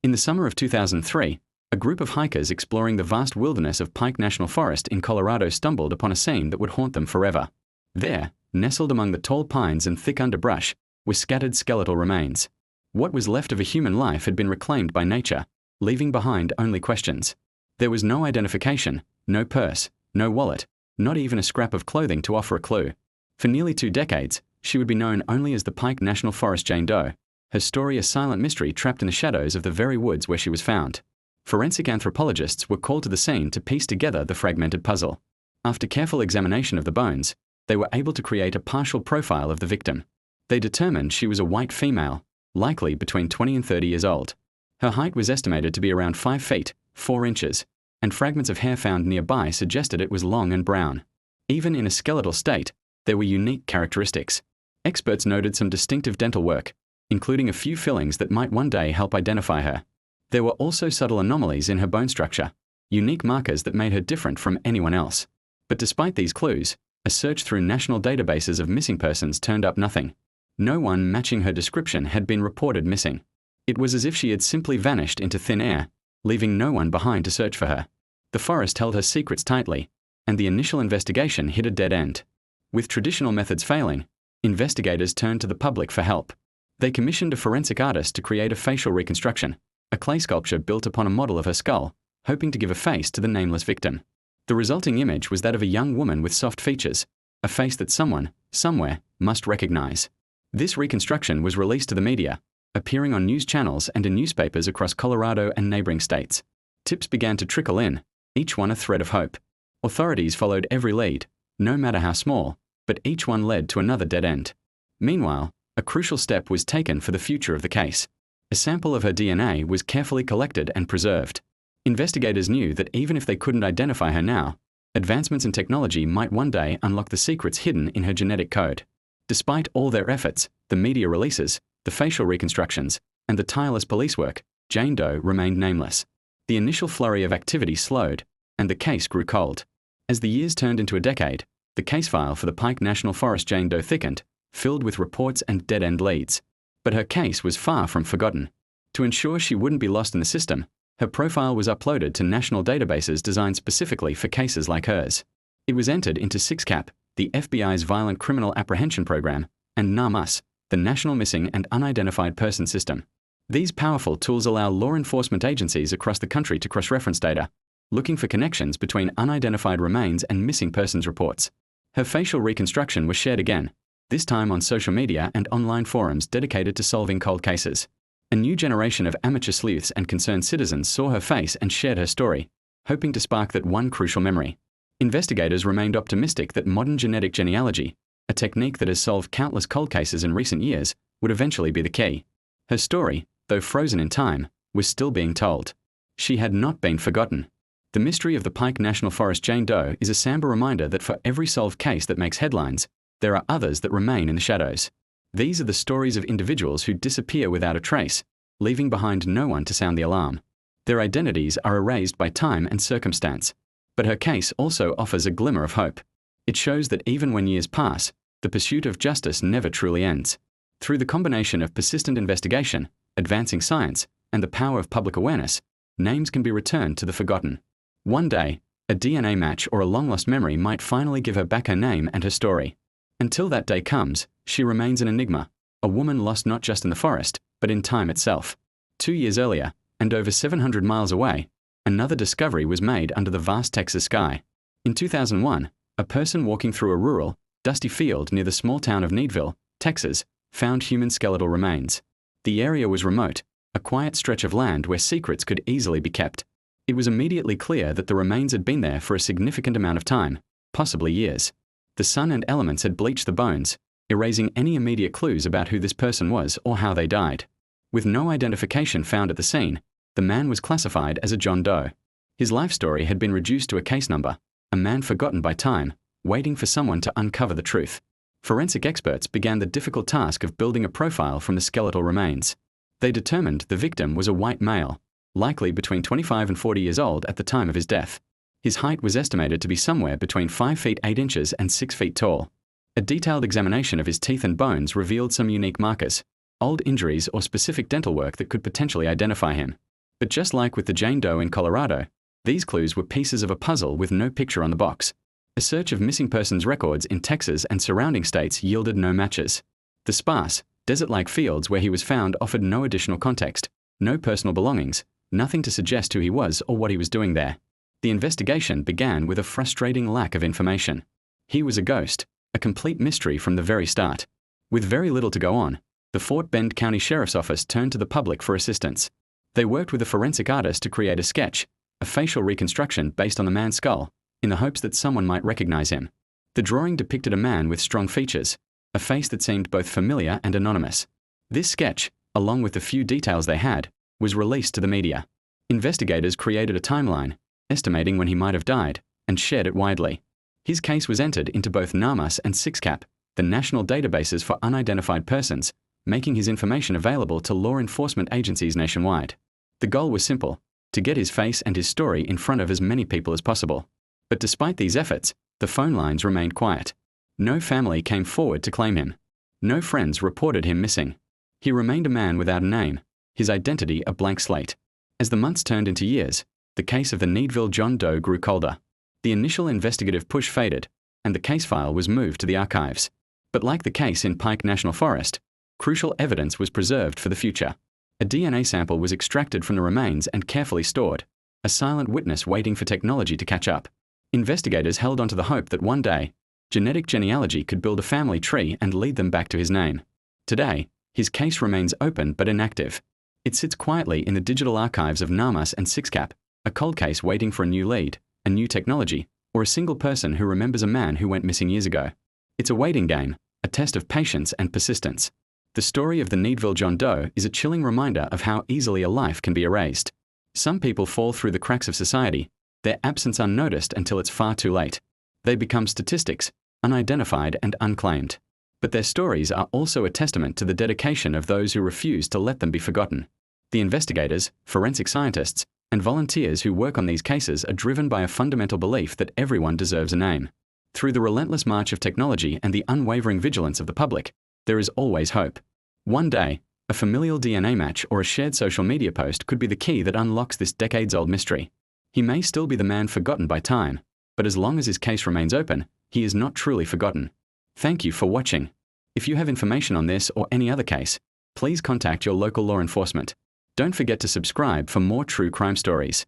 In the summer of 2003, a group of hikers exploring the vast wilderness of Pike National Forest in Colorado stumbled upon a scene that would haunt them forever. There, nestled among the tall pines and thick underbrush, were scattered skeletal remains. What was left of a human life had been reclaimed by nature, leaving behind only questions. There was no identification, no purse, no wallet, not even a scrap of clothing to offer a clue. For nearly 2 decades, she would be known only as the Pike National Forest Jane Doe, her story a silent mystery trapped in the shadows of the very woods where she was found. Forensic anthropologists were called to the scene to piece together the fragmented puzzle. After careful examination of the bones, they were able to create a partial profile of the victim. They determined she was a white female, likely between 20 and 30 years old. Her height was estimated to be around 5 feet, 4 inches, and fragments of hair found nearby suggested it was long and brown. Even in a skeletal state, there were unique characteristics. Experts noted some distinctive dental work, including a few fillings that might one day help identify her. There were also subtle anomalies in her bone structure, unique markers that made her different from anyone else. But despite these clues, a search through national databases of missing persons turned up nothing. No one matching her description had been reported missing. It was as if she had simply vanished into thin air, leaving no one behind to search for her. The forest held her secrets tightly, and the initial investigation hit a dead end. With traditional methods failing, investigators turned to the public for help. They commissioned a forensic artist to create a facial reconstruction, a clay sculpture built upon a model of her skull, hoping to give a face to the nameless victim. The resulting image was that of a young woman with soft features, a face that someone, somewhere, must recognize. This reconstruction was released to the media, appearing on news channels and in newspapers across Colorado and neighboring states. Tips began to trickle in, each one a thread of hope. Authorities followed every lead, no matter how small, but each one led to another dead end. Meanwhile, a crucial step was taken for the future of the case. A sample of her DNA was carefully collected and preserved. Investigators knew that even if they couldn't identify her now, advancements in technology might one day unlock the secrets hidden in her genetic code. Despite all their efforts, the media releases, the facial reconstructions, and the tireless police work, Jane Doe remained nameless. The initial flurry of activity slowed, and the case grew cold. As the years turned into a decade, the case file for the Pike National Forest Jane Doe thickened, filled with reports and dead-end leads. But her case was far from forgotten. To ensure she wouldn't be lost in the system, her profile was uploaded to national databases designed specifically for cases like hers. It was entered into 6CAP, the FBI's Violent Criminal Apprehension Program, and NAMUS, the National Missing and Unidentified Person System. These powerful tools allow law enforcement agencies across the country to cross-reference data, looking for connections between unidentified remains and missing persons reports. Her facial reconstruction was shared again, this time on social media and online forums dedicated to solving cold cases. A new generation of amateur sleuths and concerned citizens saw her face and shared her story, hoping to spark that one crucial memory. Investigators remained optimistic that modern genetic genealogy, a technique that has solved countless cold cases in recent years, would eventually be the key. Her story, though frozen in time, was still being told. She had not been forgotten. The mystery of the Pike National Forest Jane Doe is a somber reminder that for every solved case that makes headlines, there are others that remain in the shadows. These are the stories of individuals who disappear without a trace, leaving behind no one to sound the alarm. Their identities are erased by time and circumstance. But her case also offers a glimmer of hope. It shows that even when years pass, the pursuit of justice never truly ends. Through the combination of persistent investigation, advancing science, and the power of public awareness, names can be returned to the forgotten. One day, a DNA match or a long-lost memory might finally give her back her name and her story. Until that day comes, she remains an enigma, a woman lost not just in the forest, but in time itself. 2 years earlier, and over 700 miles away, another discovery was made under the vast Texas sky. In 2001, a person walking through a rural, dusty field near the small town of Needville, Texas, found human skeletal remains. The area was remote, a quiet stretch of land where secrets could easily be kept. It was immediately clear that the remains had been there for a significant amount of time, possibly years. The sun and elements had bleached the bones, erasing any immediate clues about who this person was or how they died. With no identification found at the scene, the man was classified as a John Doe. His life story had been reduced to a case number, a man forgotten by time, waiting for someone to uncover the truth. Forensic experts began the difficult task of building a profile from the skeletal remains. They determined the victim was a white male, likely between 25 and 40 years old at the time of his death. His height was estimated to be somewhere between 5 feet 8 inches and 6 feet tall. A detailed examination of his teeth and bones revealed some unique markers, old injuries or specific dental work that could potentially identify him. But just like with the Jane Doe in Colorado, these clues were pieces of a puzzle with no picture on the box. A search of missing persons records in Texas and surrounding states yielded no matches. The sparse, desert-like fields where he was found offered no additional context, no personal belongings, nothing to suggest who he was or what he was doing there. The investigation began with a frustrating lack of information. He was a ghost, a complete mystery from the very start. With very little to go on, the Fort Bend County Sheriff's Office turned to the public for assistance. They worked with a forensic artist to create a sketch, a facial reconstruction based on the man's skull, in the hopes that someone might recognize him. The drawing depicted a man with strong features, a face that seemed both familiar and anonymous. This sketch, along with the few details they had, was released to the media. Investigators created a timeline, estimating when he might have died, and shared it widely. His case was entered into both NAMUS and SIXCAP, the national databases for unidentified persons, making his information available to law enforcement agencies nationwide. The goal was simple: to get his face and his story in front of as many people as possible. But despite these efforts, the phone lines remained quiet. No family came forward to claim him. No friends reported him missing. He remained a man without a name, his identity a blank slate. As the months turned into years, the case of the Needville John Doe grew colder. The initial investigative push faded, and the case file was moved to the archives. But like the case in Pike National Forest, crucial evidence was preserved for the future. A DNA sample was extracted from the remains and carefully stored, a silent witness waiting for technology to catch up. Investigators held onto the hope that one day, genetic genealogy could build a family tree and lead them back to his name. Today, his case remains open but inactive. It sits quietly in the digital archives of NAMUS and SIXCAP, a cold case waiting for a new lead, a new technology, or a single person who remembers a man who went missing years ago. It's a waiting game, a test of patience and persistence. The story of the Needville John Doe is a chilling reminder of how easily a life can be erased. Some people fall through the cracks of society, their absence unnoticed until it's far too late. They become statistics, unidentified and unclaimed. But their stories are also a testament to the dedication of those who refuse to let them be forgotten. The investigators, forensic scientists, and volunteers who work on these cases are driven by a fundamental belief that everyone deserves a name. Through the relentless march of technology and the unwavering vigilance of the public, there is always hope. One day, a familial DNA match or a shared social media post could be the key that unlocks this decades-old mystery. He may still be the man forgotten by time, but as long as his case remains open, he is not truly forgotten. Thank you for watching. If you have information on this or any other case, please contact your local law enforcement. Don't forget to subscribe for more true crime stories.